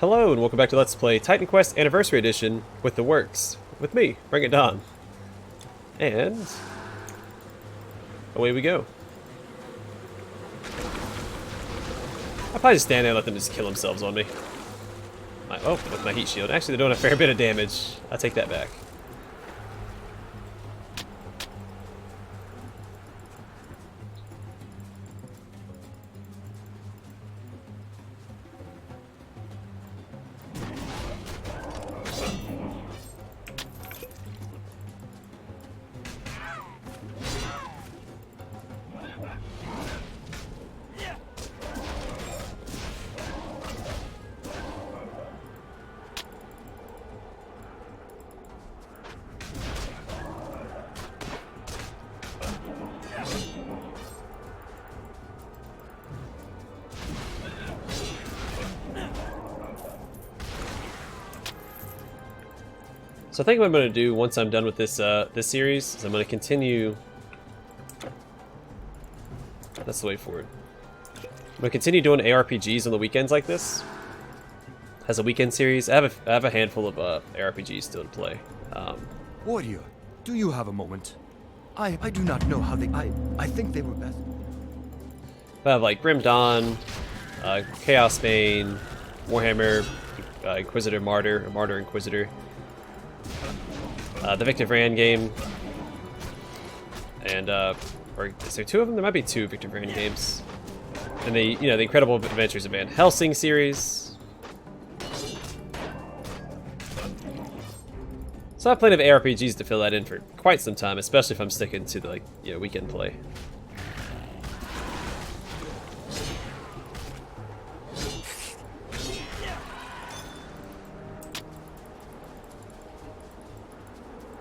Hello and welcome back to Let's Play Titan Quest Anniversary Edition with the Works. With me, Bring It Don. And away we go. I'll probably just stand there and let them just kill themselves on me. Oh, with my heat shield. Actually, they're doing a fair bit of damage. I'll take that back. So I think what I'm going to do once I'm done with this this series is I'm going to continue. That's the way forward. I'm going to continue doing ARPGs on the weekends like this. As a weekend series, I have a handful of ARPGs still to play. Warrior, do you have a moment? I do not know how they. I think they were best. I have like Grim Dawn, Chaos Bane, Warhammer, Inquisitor Martyr, or Martyr Inquisitor. The Victor Vran game, and or is there two of them? There might be two Victor Vran games, and the the Incredible Adventures of Van Helsing series. So I have plenty of ARPGs to fill that in for quite some time, especially if I'm sticking to the weekend play.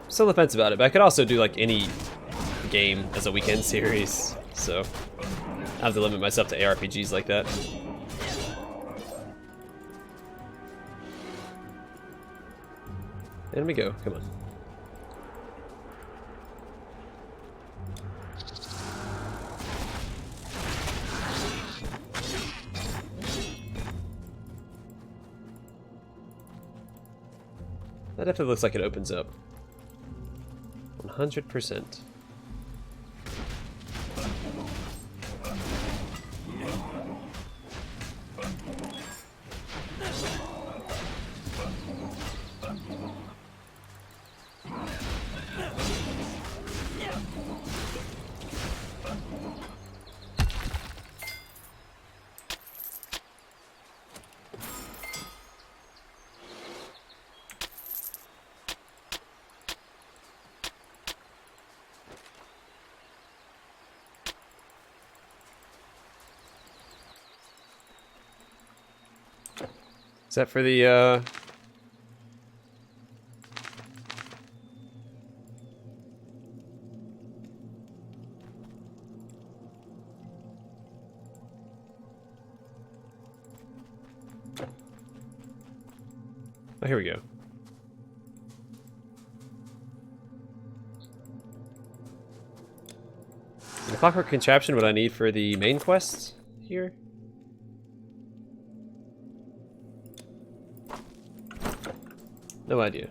Still on the fence about it, but I could also do like any game as a weekend series, so I have to limit myself to ARPGs like that. And we go, come on. That definitely looks like it opens up. 100%. Is that for the, oh, here we go. The clockwork contraption, what I need for the main quest here? No idea.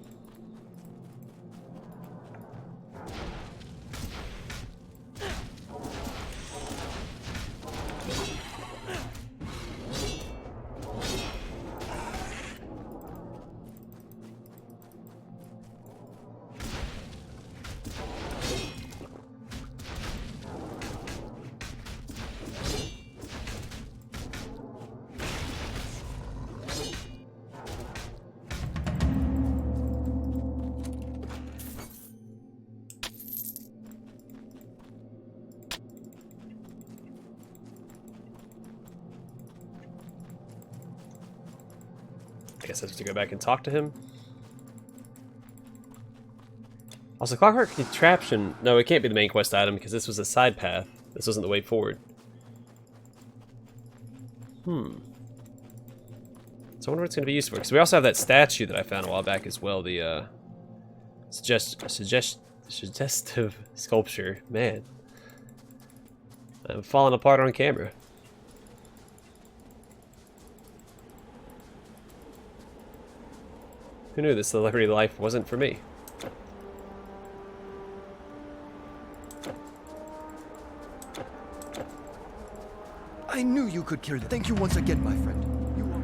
I guess I have to go back and talk to him. Also, clockwork contraption. No, it can't be the main quest item because this was a side path. This wasn't the way forward. So I wonder what it's going to be used for. Because we also have that statue that I found a while back as well. The suggestive sculpture. Man, I'm falling apart on camera. Who knew this celebrity life wasn't for me? I knew you could cure that. Thank you once again, my friend. You are...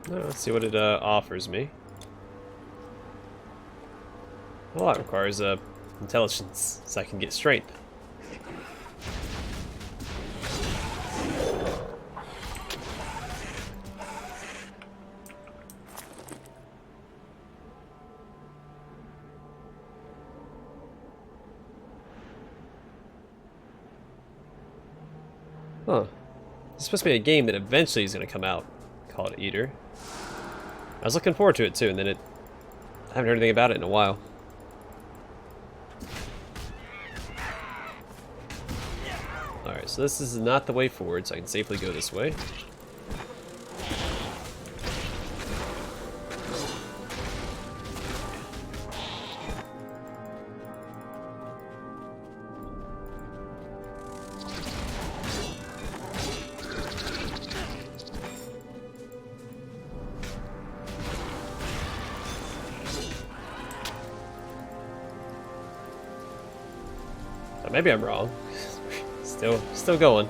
Let's see what it offers me. Well, that requires intelligence, so I can get strength. Huh. It's supposed to be a game that eventually is going to come out, called Eater. I was looking forward to it too, and then I haven't heard anything about it in a while. Alright, so this is not the way forward, so I can safely go this way. Maybe I'm wrong. Still going.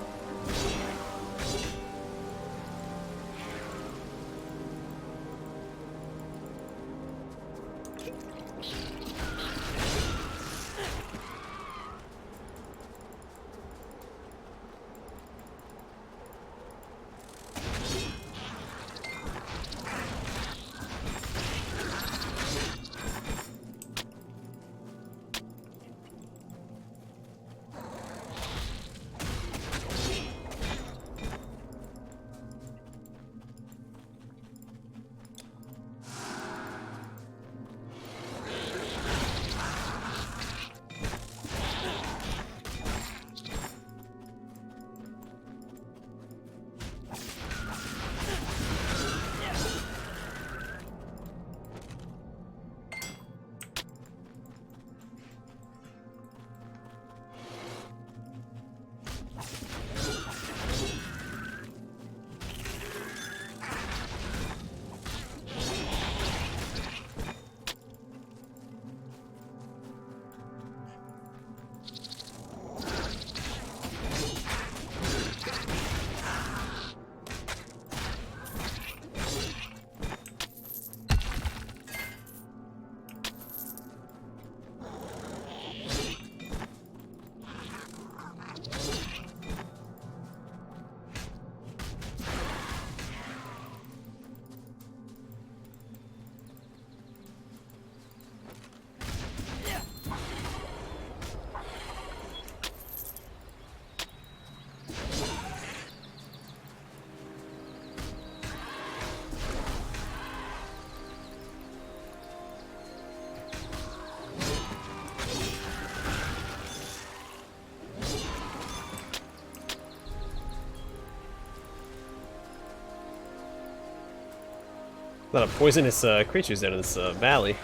A lot of poisonous creatures down in this valley.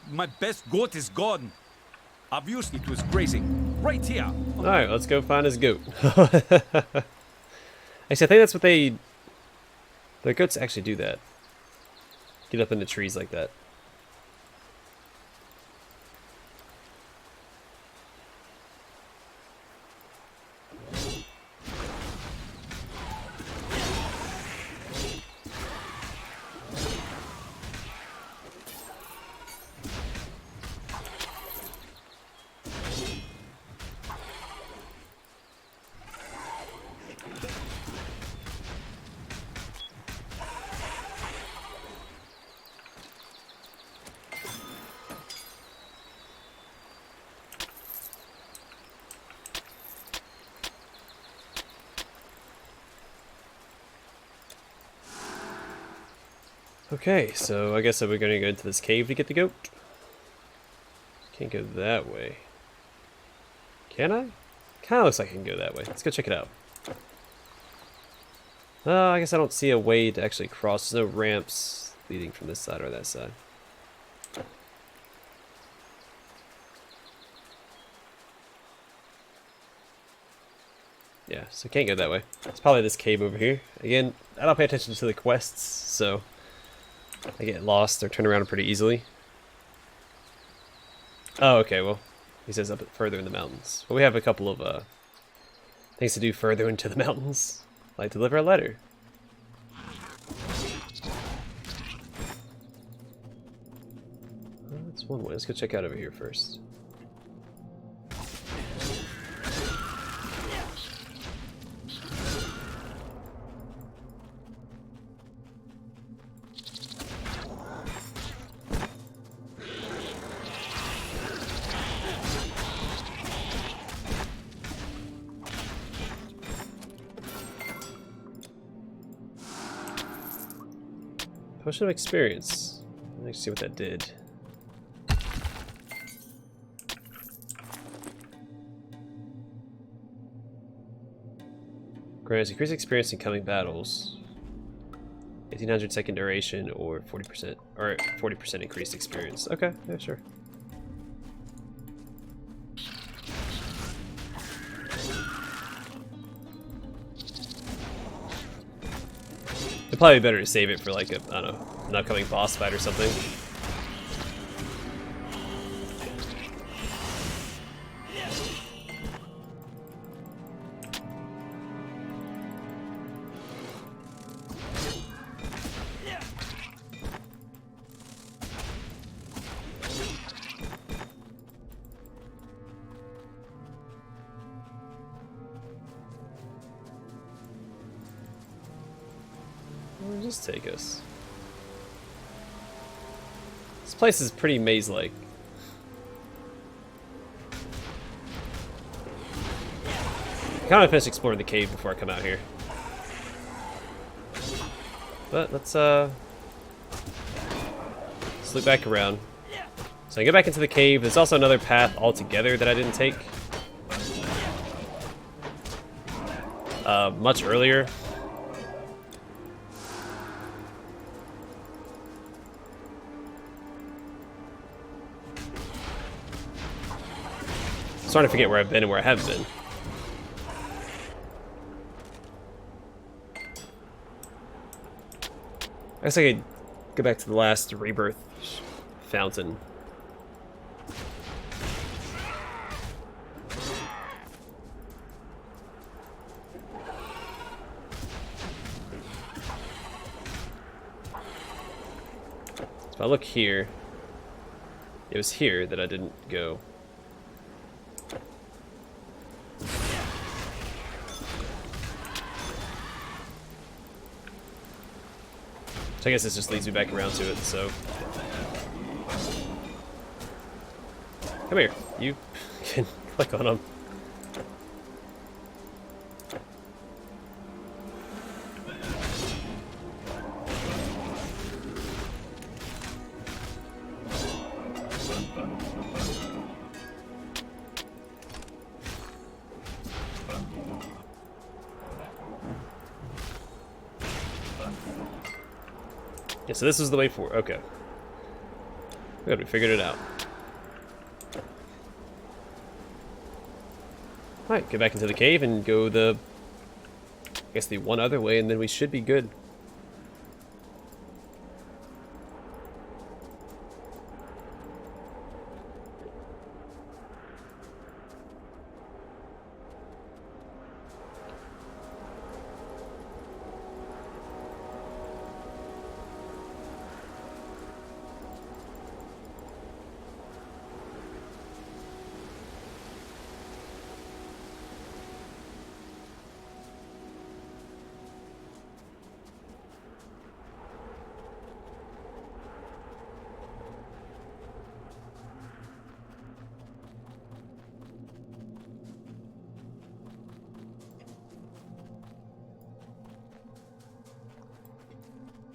My best goat is gone. Obviously it was grazing. right here. Alright, let's go find his goat. Actually, I think that's what they... Their goats actually do that. Get up in the trees like that. Okay, so I guess we're gonna go into this cave to get the goat. Can't go that way. Can I? Kinda looks like I can go that way. Let's go check it out. I guess I don't see a way to actually cross. There's no ramps leading from this side or that side. Yeah, so can't go that way. It's probably this cave over here. Again, I don't pay attention to the quests, so I get lost or turn around pretty easily. Oh, okay, well, he says up further in the mountains. Well, we have a couple of things to do further into the mountains, like deliver a letter. Well, that's one way. Let's go check out over here first. Potion of experience. Let's see what that did. Grants increased experience in coming battles. 1800 second duration or 40% or 40% increased experience. Okay, yeah, sure. It'd probably be better to save it for like a, I don't know, an upcoming boss fight or something. Where does this take us? This place is pretty maze-like. I kind of finished exploring the cave before I come out here. But let's loop back around. So I go back into the cave. There's also another path altogether that I didn't take. Much earlier. I'm starting to forget where I've been and where I haven't been. I guess I could go back to the last rebirth fountain. So if I look here, it was here that I didn't go. So I guess this just leads me back around to it, so. Come here, you can click on them. Yeah, so this was the way forward. Okay. Good, we figured it out. Alright, get back into the cave and go the... I guess the one other way, and then we should be good.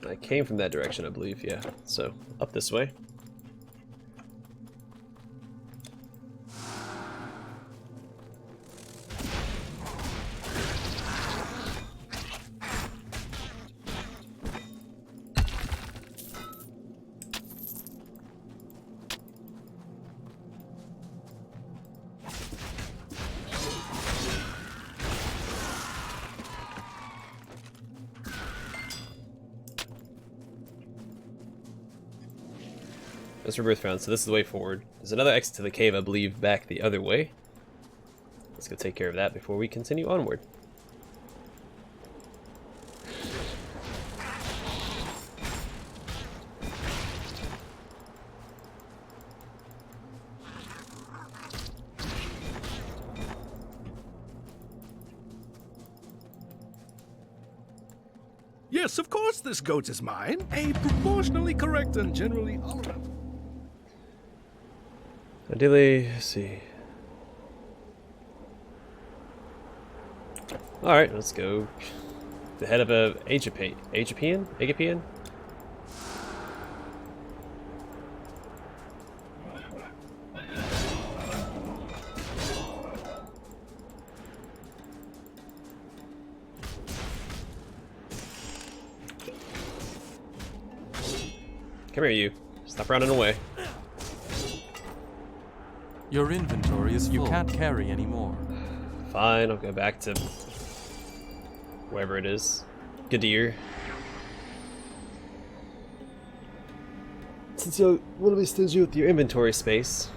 I came from that direction, I believe, yeah. So, up this way. That's rebirth found, so this is the way forward. There's another exit to the cave, I believe, back the other way. Let's go take care of that before we continue onward. Yes, of course this goat is mine. A proportionally correct and generally honorable. Ideally, let's see. Alright, let's go. The head of a Agapian? Come here, you. Stop running away. Your inventory is full. You can't carry anymore. Fine, I'll go back to wherever it is. Gadir. Since you want to be stingy with your inventory space.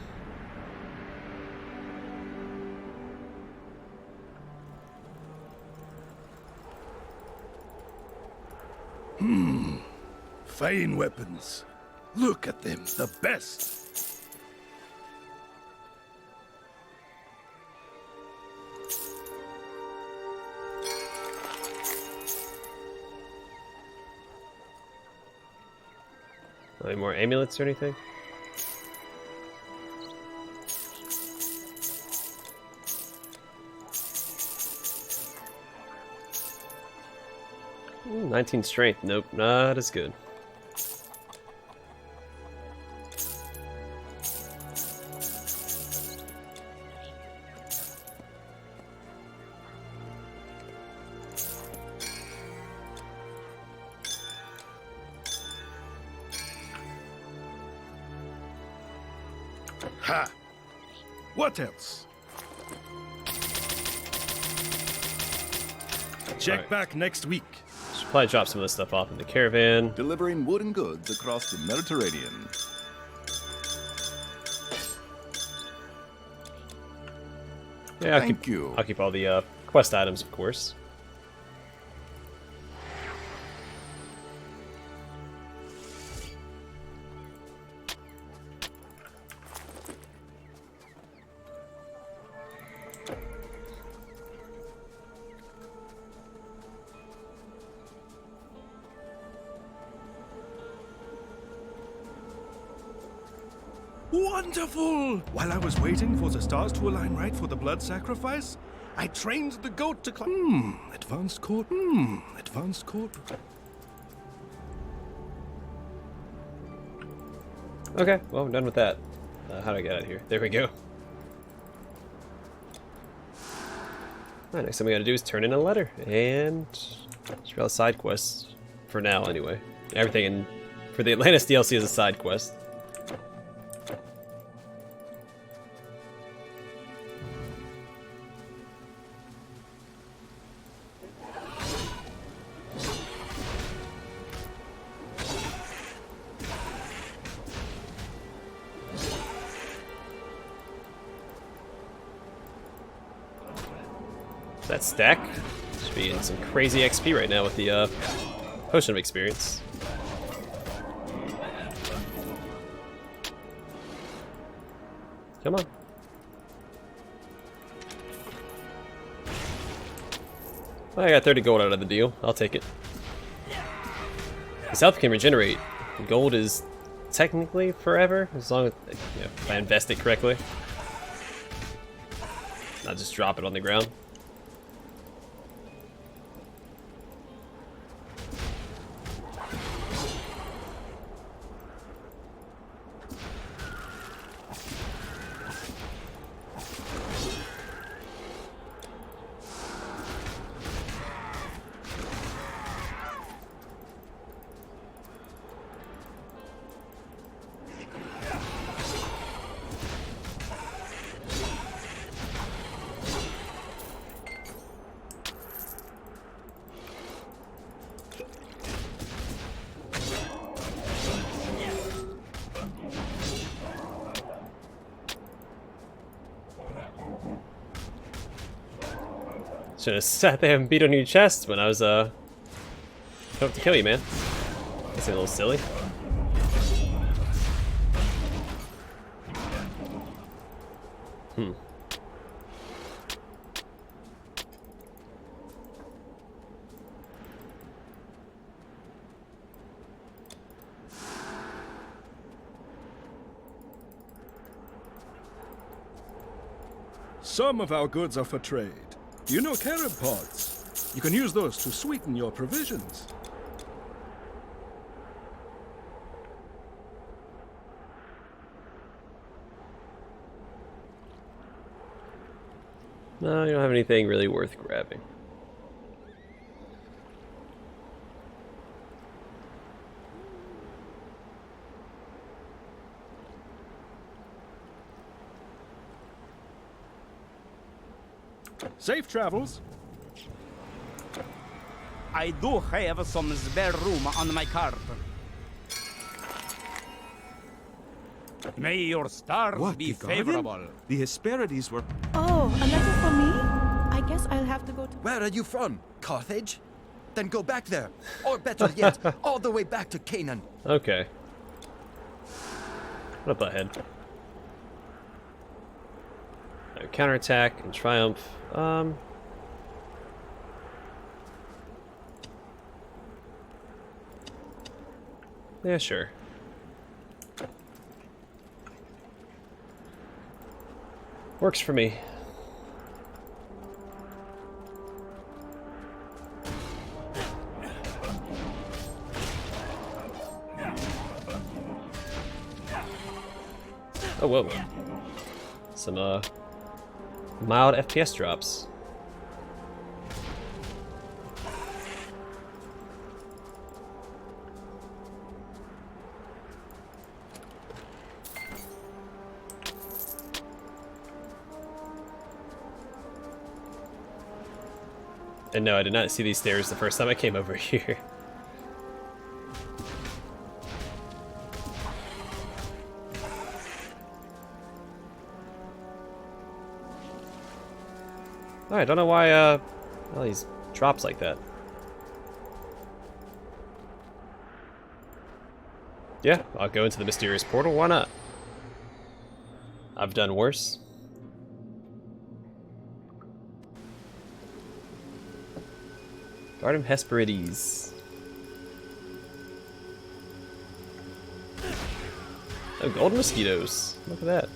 Fine weapons. Look at them, the best. Any more amulets or anything? Ooh, 19 strength. Nope, not as good. Ha! What else? Check Alright. back next week. Should probably drop some of this stuff off in the caravan. Delivering wooden goods across the Mediterranean. Yeah, Thank you. I'll keep all the quest items, of course. Wonderful! While I was waiting for the stars to align right for the blood sacrifice, I trained the goat to climb. Advanced court. Advanced court. Okay, well, I'm done with that. How do I get out of here? There we go. Alright, next thing we gotta do is turn in a letter. And just all side quests. For now, anyway. Everything for the Atlantis DLC is a side quest. That stack should be in some crazy XP right now with the potion of experience. Come on. I got 30 gold out of the deal. I'll take it. His health can regenerate. Gold is technically forever, as long as if I invest it correctly. Not just drop it on the ground. Should have sat there and beat on your chest when I was coming up to kill you, man. That's a little silly. Some of our goods are for trade. Do you know carob pods? You can use those to sweeten your provisions. No, you don't have anything really worth grabbing. Safe travels. I do have some spare room on my cart. May your stars What, be the garden? favorable. The Hesperides were... Oh, a letter for me? I guess I'll have to go to... Where are you from? Carthage? Then go back there. Or better yet, all the way back to Canaan. Okay. What up ahead? Counterattack and triumph. Yeah, sure. Works for me. Oh, whoa. Some, mild FPS drops. And no, I did not see these stairs the first time I came over here. I don't know why all these drops like that. Yeah, I'll go into the mysterious portal, why not? I've done worse. Garden Hesperides. Oh, gold mosquitoes. Look at that.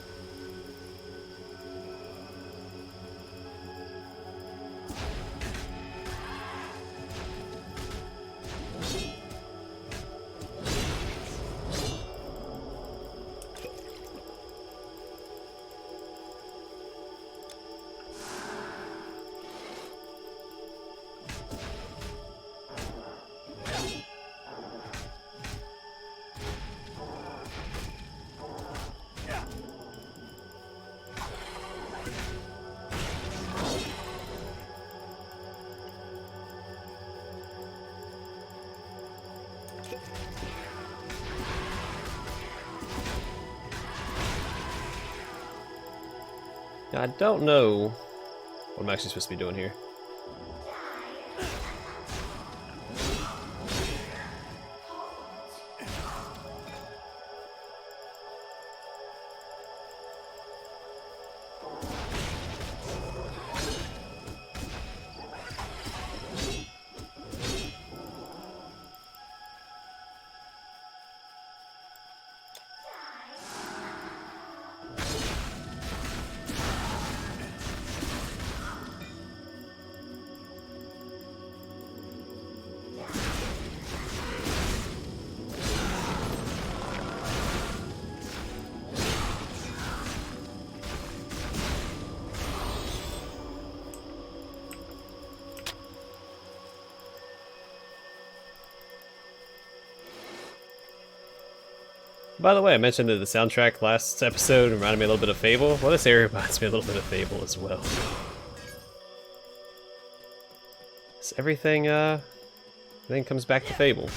I don't know what I'm actually supposed to be doing here. By the way, I mentioned that the soundtrack last episode reminded me a little bit of Fable. Well, this area reminds me a little bit of Fable as well. So everything comes back to Fable.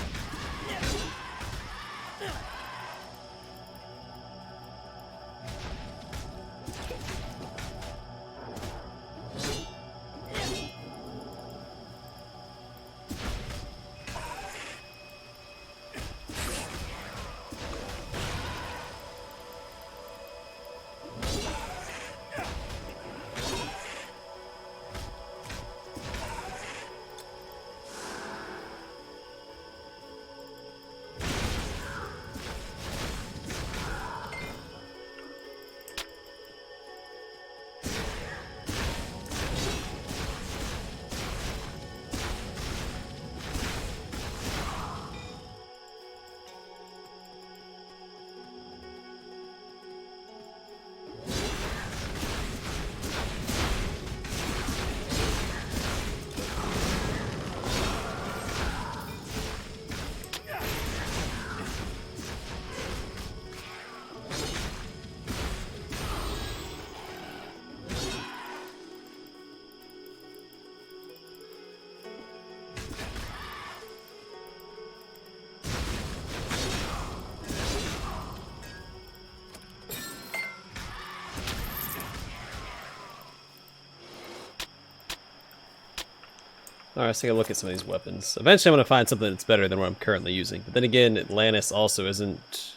Alright, let's take a look at some of these weapons. Eventually I'm going to find something that's better than what I'm currently using. But then again, Atlantis also isn't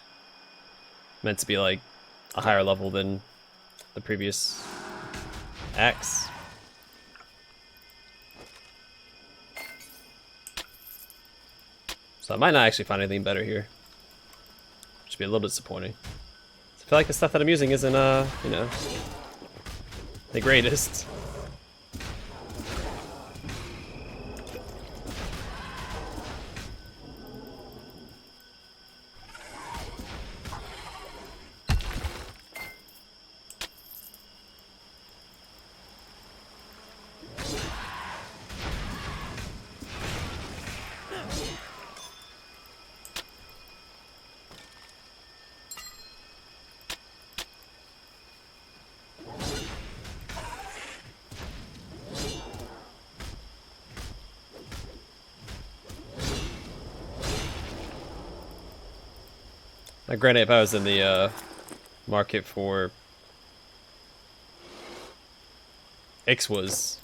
meant to be like a higher level than the previous axe. So I might not actually find anything better here. Which would be a little disappointing. I feel like the stuff that I'm using isn't, you know, the greatest. Now, granted, if I was in the market for Ixwas,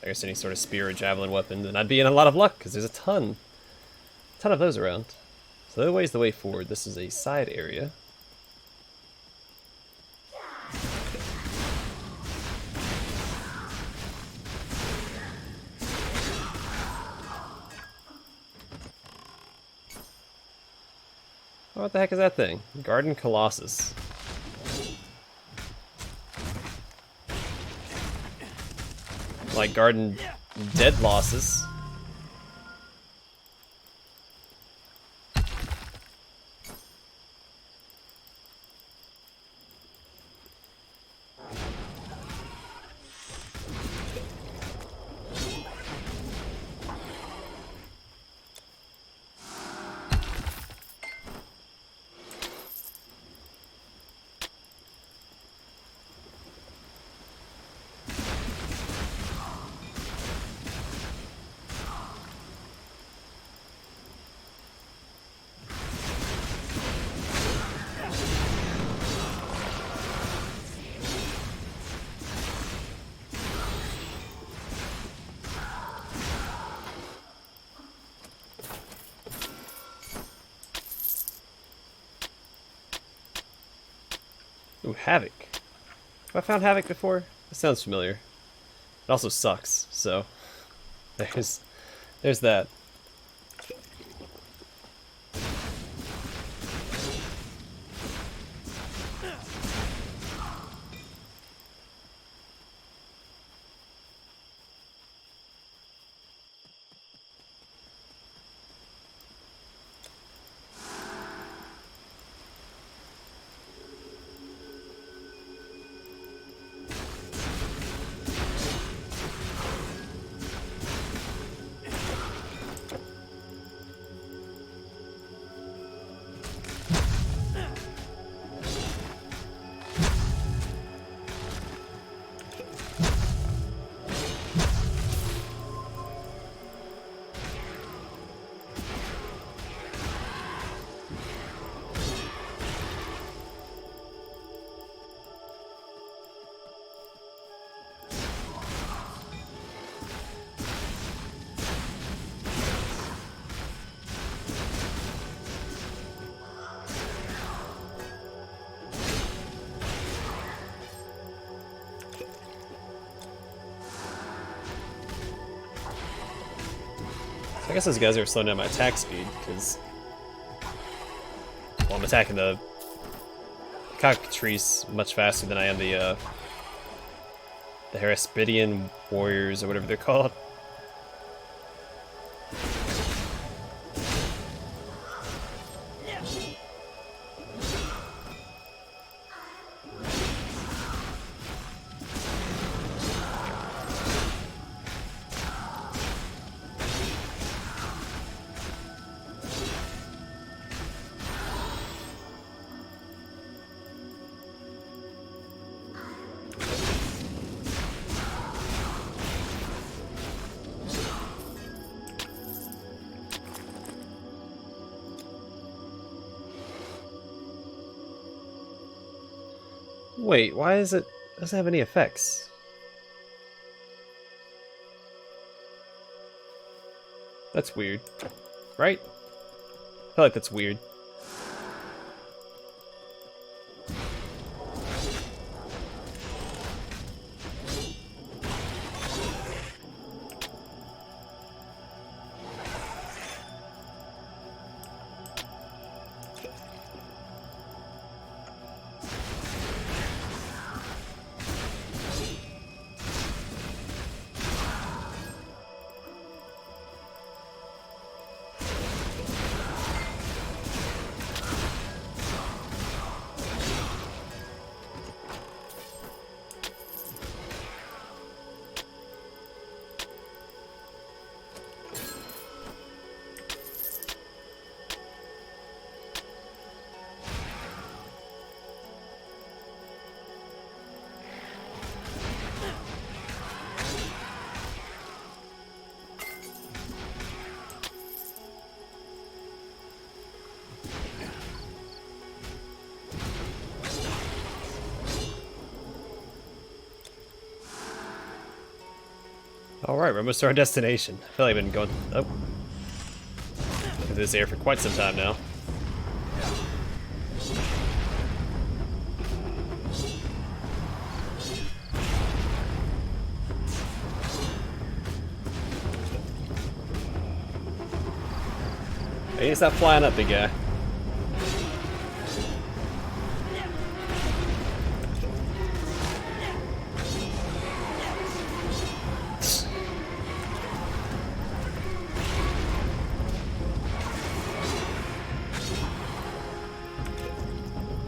I guess any sort of spear or javelin weapon, then I'd be in a lot of luck because there's a ton of those around. So that way's the way forward. This is a side area. What the heck is that thing? Garden Colossus. Like Garden Dead Losses. Ooh, Havoc. Have I found Havoc before? That sounds familiar. It also sucks, so there's that. I guess those guys are slowing down my attack speed, because... Well, I'm attacking the cockatrice much faster than I am the Heraspidian warriors, or whatever they're called. Wait, why is it... doesn't have any effects? That's weird. Right? I feel like that's weird. Alright, we're almost to our destination. I feel like I've been going through this area for quite some time now. Hey, stop flying up, big guy.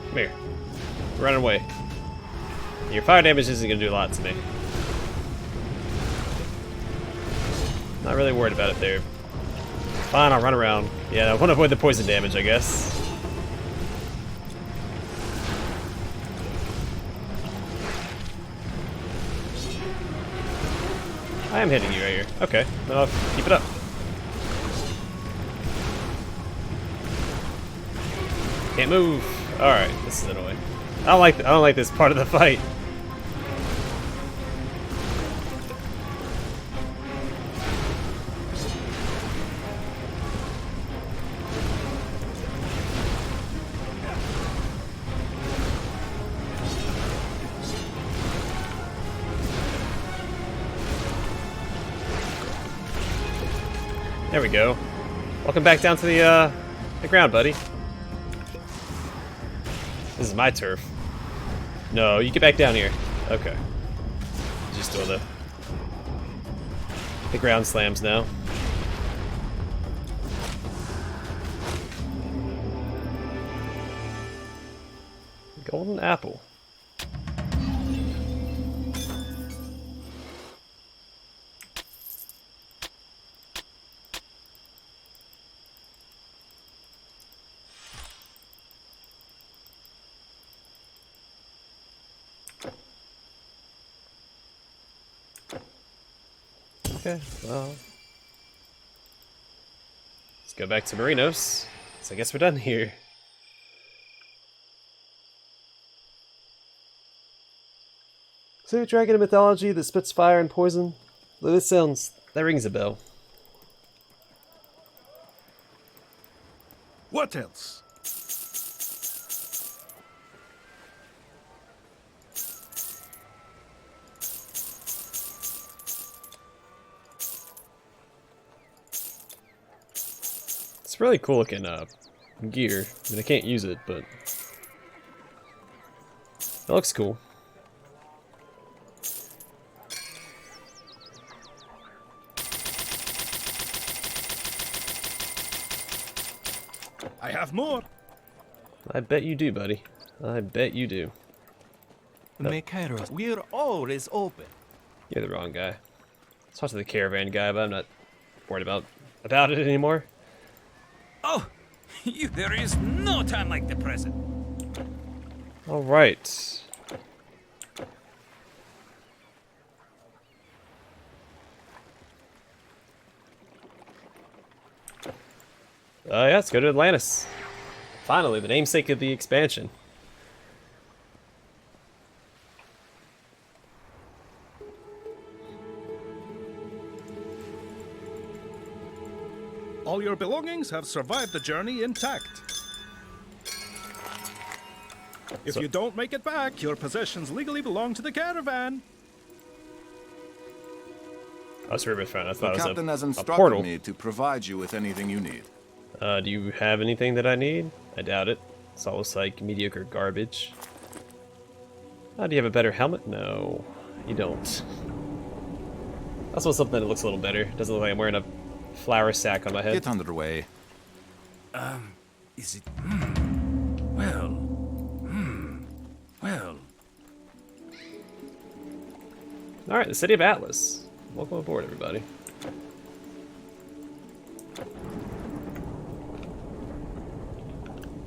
Come here. Run away. Your fire damage isn't going to do a lot to me. Not really worried about it there. Fine, I'll run around. Yeah, I want to avoid the poison damage, I guess. I am hitting you right here. Okay, then I'll keep it up. Can't move. All right, this is annoying. I don't like this part of the fight. There we go. Welcome back down to the ground, buddy. This is my turf. No, you get back down here. Okay. Just doing the ground slams now. Golden apple. Okay, well, let's go back to Marinos. So I guess we're done here. So, dragon of mythology that spits fire and poison. That rings a bell. What else? It's really cool looking gear. I mean, I can't use it, but it looks cool. I have more. I bet you do, buddy. I bet you do. Mythical. We're always open. You're the wrong guy. Let's talk to the caravan guy, but I'm not worried about it anymore. Oh, there is no time like the present. All right. Yeah, let's go to Atlantis. Finally, the namesake of the expansion. All your belongings have survived the journey intact. If you don't make it back, your possessions legally belong to the caravan. I was very fine. I The thought it captain has was a portal. instructed me to provide you with anything you need. Do you have anything that I need? I doubt it. It's all looks like mediocre garbage. Do you have a better helmet? No, you don't. That's what's something that looks a little better. Doesn't look like I'm wearing a flour sack on my head. Get underway. Is it? Well. Well. All right, the city of Atlas. Welcome aboard, everybody.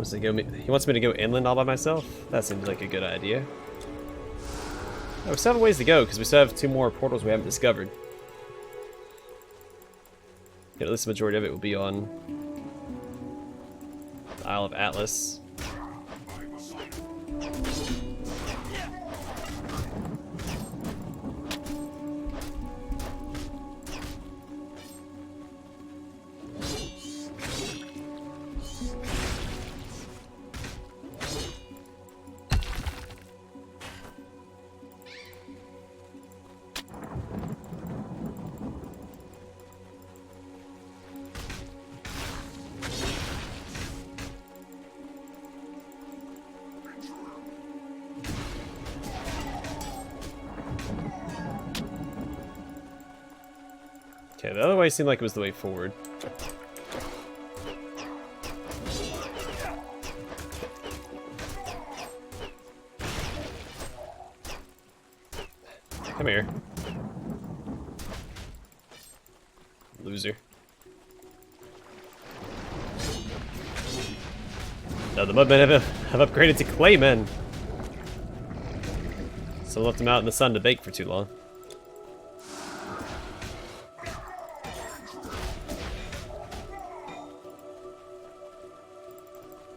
He wants me to go inland all by myself? That seems like a good idea. Oh, we still have a ways to go, because we still have 2 more portals we haven't discovered. Yeah, at least the majority of it will be on the Isle of Atlas. Okay, the other way seemed like it was the way forward. Come here. Loser. No, the mudmen have upgraded to claymen. So left them out in the sun to bake for too long.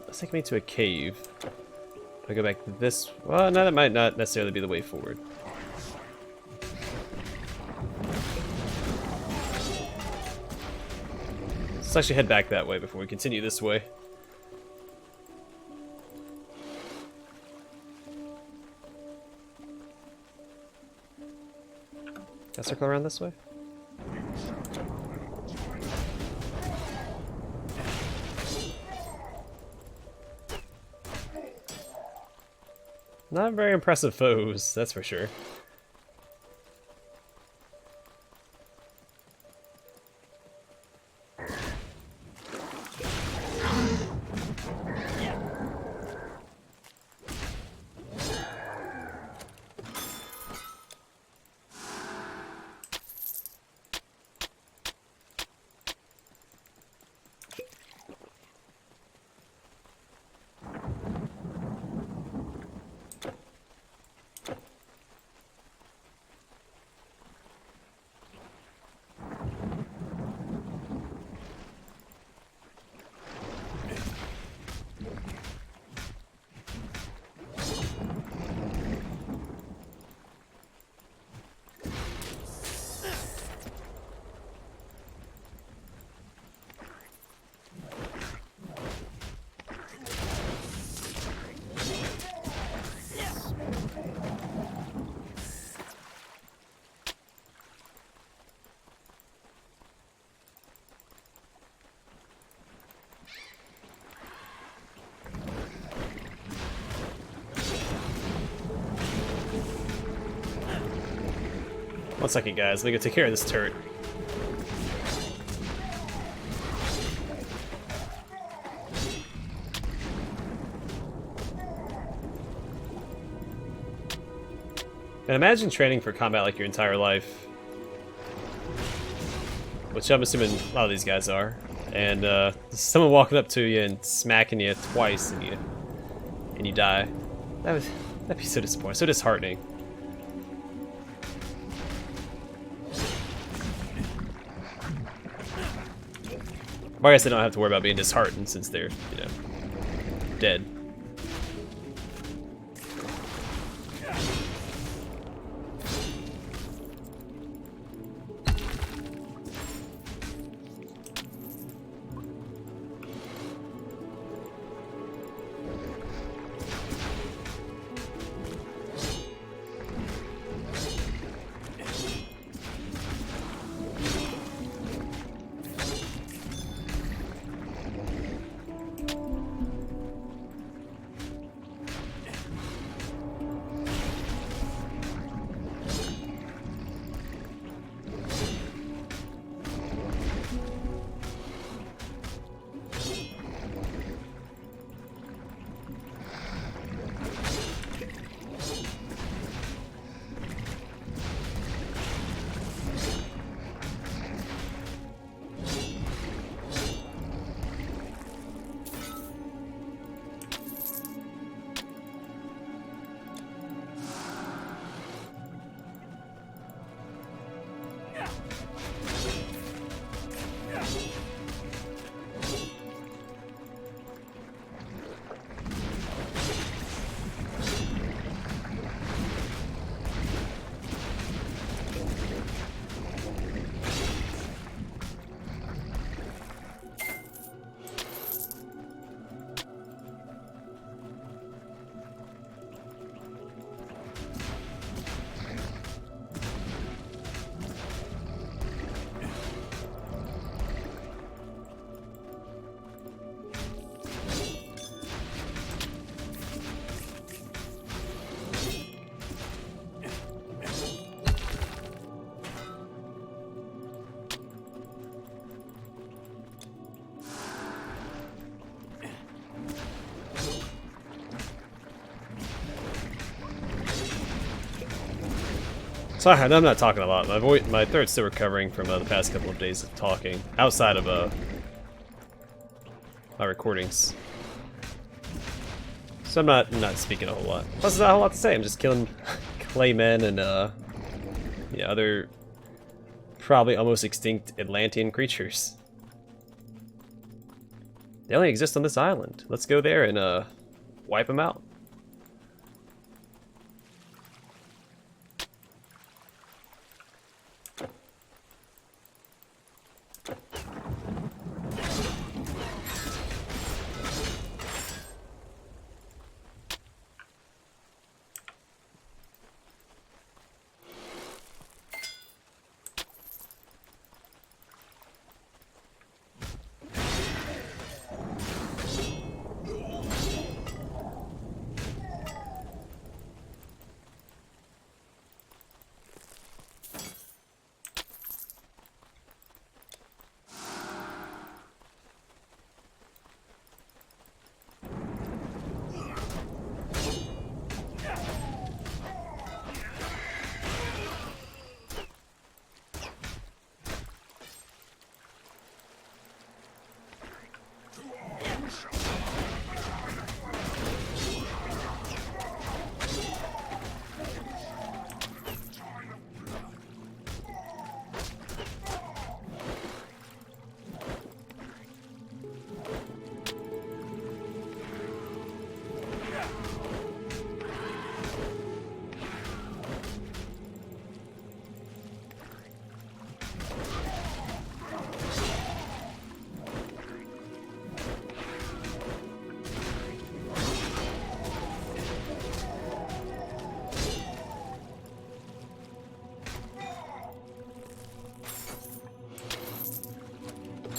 Let's take me to a cave. I go back this. Well, no, that might not necessarily be the way forward. Let's actually head back that way before we continue this way. Can I circle around this way? Not very impressive foes, that's for sure. One second, guys. Let me go take care of this turret. And imagine training for combat like your entire life, which I'm assuming a lot of these guys are, and someone walking up to you and smacking you twice, and you die. That'd be so disappointing, so disheartening. But I guess they don't have to worry about being disheartened since they're, you know, dead. So I'm not talking a lot. My throat's still recovering from the past couple of days of talking, outside of my recordings. So I'm not speaking a whole lot. Plus, there's not a whole lot to say. I'm just killing claymen and yeah, other probably almost extinct Atlantean creatures. They only exist on this island. Let's go there and wipe them out.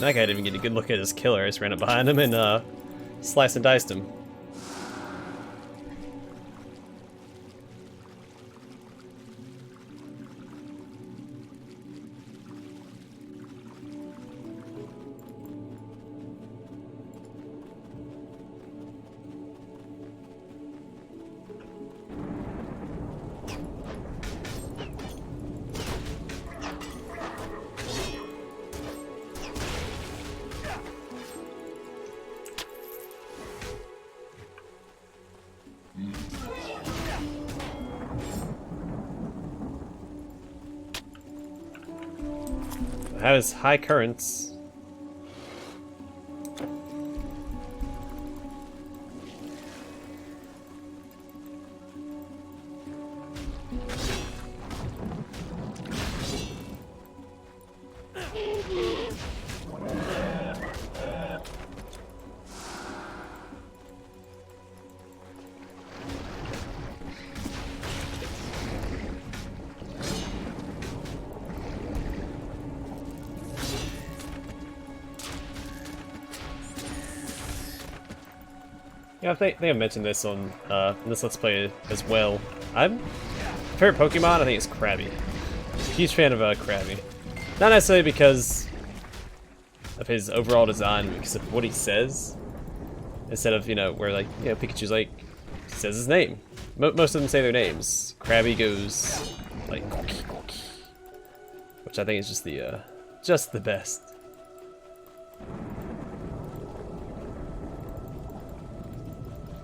That guy didn't even get a good look at his killer. I just ran up behind him and sliced and diced him. It has high currents. Yeah, I think I mentioned this on this Let's Play as well. Favorite Pokemon, I think, is Krabby. Huge fan of Krabby. Not necessarily because of his overall design, because of what he says. Instead of, where, like, Pikachu's like, says his name. Most of them say their names. Krabby goes, like, Koki Koki. Which I think is just the best.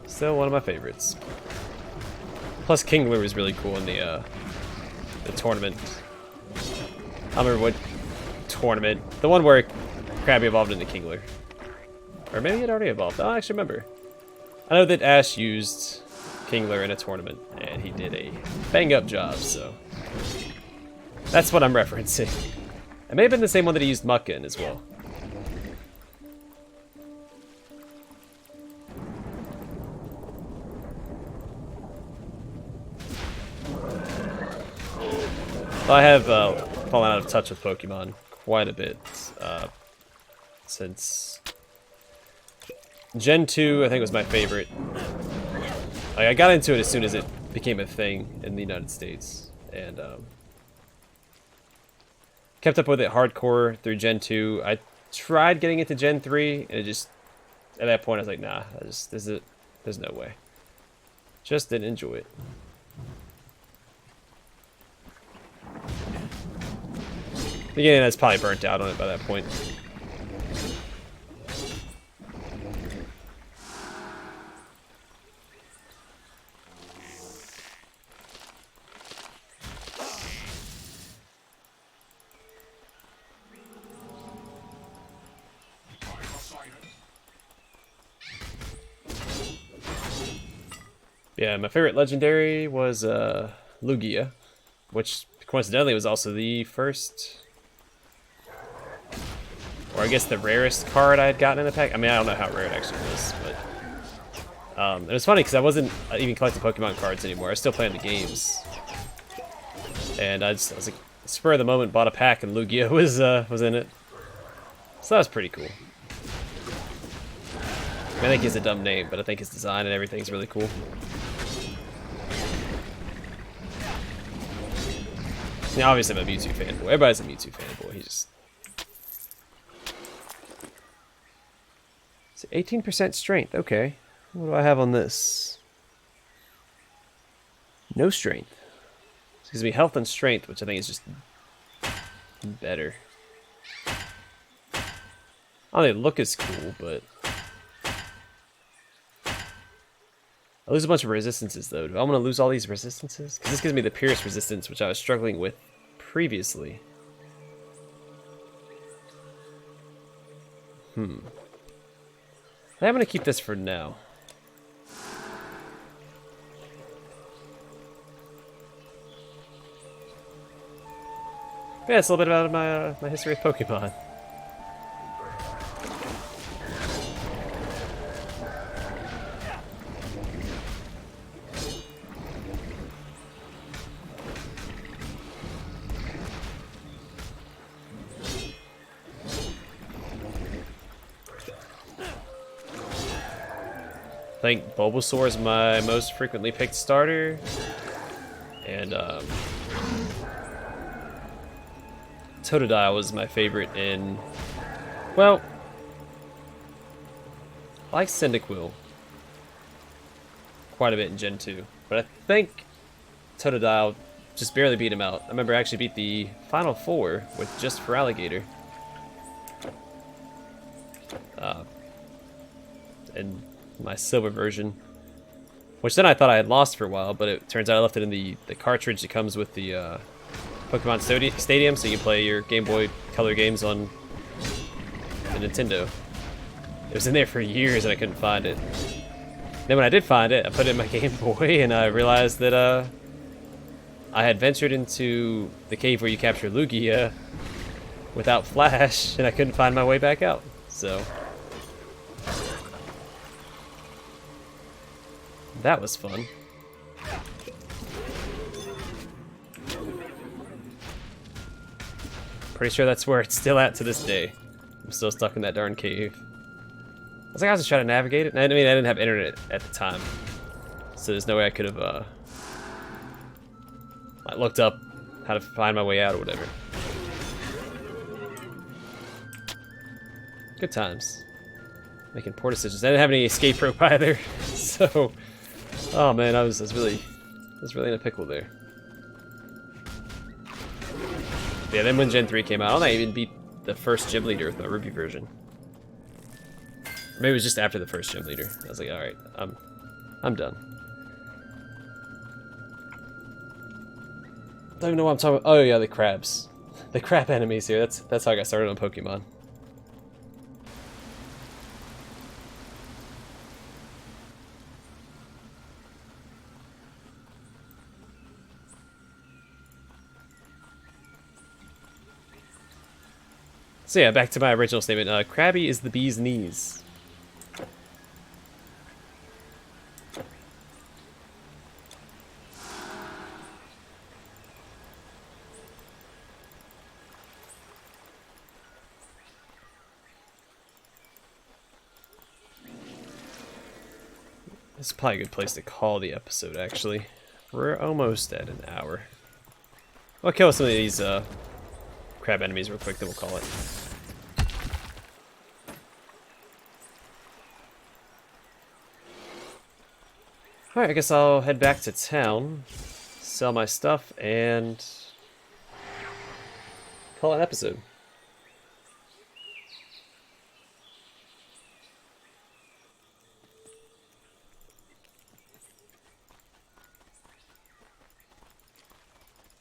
Still one of my favorites. Plus, Kingler was really cool in the tournament. I don't remember what tournament. The one where Krabby evolved into Kingler. Or maybe it already evolved. I don't actually remember. I know that Ash used Kingler in a tournament, and he did a bang-up job, so... That's what I'm referencing. It may have been the same one that he used Mucka in as well. I have fallen out of touch with Pokemon quite a bit since Gen 2. I think was my favorite. Like, I got into it as soon as it became a thing in the United States, and kept up with it hardcore through Gen 2. I tried getting into Gen 3, and it just, at that point I was like, nah, there's no way. Just didn't enjoy it. Again, I was probably burnt out on it by that point. Yeah, my favorite legendary was Lugia, which coincidentally was also the first, or I guess the rarest card I had gotten in the pack. I mean, I don't know how rare it actually was, but it was funny because I wasn't even collecting Pokemon cards anymore. I was still playing the games, and I was like, spur of the moment, bought a pack, and Lugia was in it. So that was pretty cool. I think he has a dumb name, but I think his design and everything's really cool. Now, obviously, I'm a Mewtwo fanboy. Everybody's a Mewtwo fanboy. He just... So 18% strength. Okay. What do I have on this? No strength. This gives me health and strength, which I think is just better. I don't think look as cool, but... I lose a bunch of resistances, though. Do I want to lose all these resistances? Because this gives me the Pierce resistance, which I was struggling with previously. I'm going to keep this for now. Yeah, it's a little bit about my history with Pokemon. I think Bulbasaur is my most frequently picked starter, and Totodile was my favorite in, well, I like Cyndaquil quite a bit in Gen 2, but I think Totodile just barely beat him out. I remember I actually beat the Final Four with just for Alligator. And my silver version, which then I thought I had lost for a while, but it turns out I left it in the cartridge that comes with the Pokemon Stadium, so you can play your Game Boy Color games on the Nintendo. It was in there for years and I couldn't find it. Then when I did find it, I put it in my Game Boy and I realized that I had ventured into the cave where you capture Lugia without Flash, and I couldn't find my way back out. So that was fun. Pretty sure that's where it's still at to this day. I'm still stuck in that darn cave. I was like, I was just trying to navigate it. I mean, I didn't have internet at the time, so there's no way I could have like looked up how to find my way out or whatever. Good times. Making poor decisions. I didn't have any escape rope either, so oh man, I was really in a pickle there. Yeah, then when Gen 3 came out, I don't think I even beat the first gym leader with my Ruby version. Maybe it was just after the first gym leader. I was like, all right, I'm done. Don't even know what I'm talking about. Oh yeah, the crabs, the crab enemies here. That's how I got started on Pokemon. So yeah, back to my original statement. Krabby is the bee's knees. This is probably a good place to call the episode, actually. We're almost at an hour. I'll kill some of these crab enemies real quick, then we'll call it. Alright, I guess I'll head back to town, sell my stuff, and call it an episode.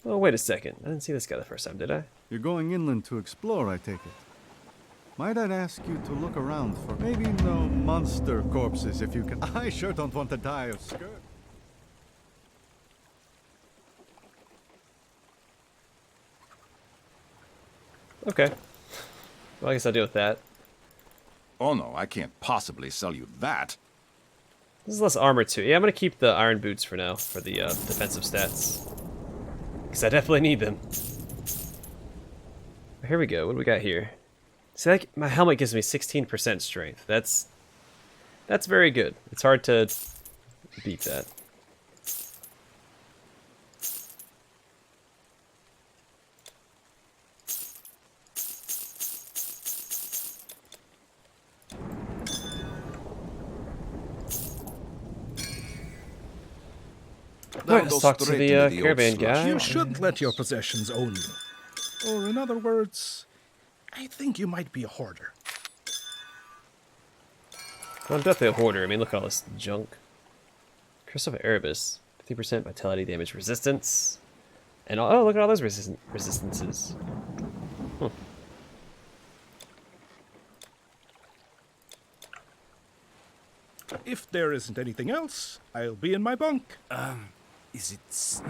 Oh, wait a second. I didn't see this guy the first time, did I? You're going inland to explore, I take it. Might I ask you to look around for maybe no monster corpses if you can? I sure don't want to die of scurvy. Okay. Well, I guess I'll deal with that. Oh no, I can't possibly sell you that. This is less armor too. Yeah, I'm gonna keep the iron boots for now for the defensive stats. Because I definitely need them. Here we go. What do we got here? See, like, my helmet gives me 16% strength. That's very good. It's hard to beat that. Alright, let's talk to the caravan guy. You should let your possessions own you. Or in other words, I think you might be a hoarder. Well, I'm definitely a hoarder. I mean, look at all this junk. Crystal of Erebus. 50% vitality damage resistance. And oh, look at all those resistances. Huh. If there isn't anything else, I'll be in my bunk. Is it...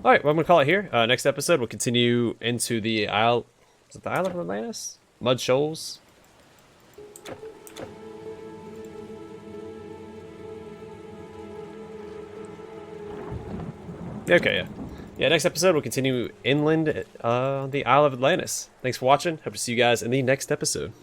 Alright, well, I'm going to call it here. Next episode, we'll continue into the Isle... Is it the Isle of Atlantis? Mud Shoals? Okay, yeah. Yeah, next episode, we'll continue inland on the Isle of Atlantis. Thanks for watching. Hope to see you guys in the next episode.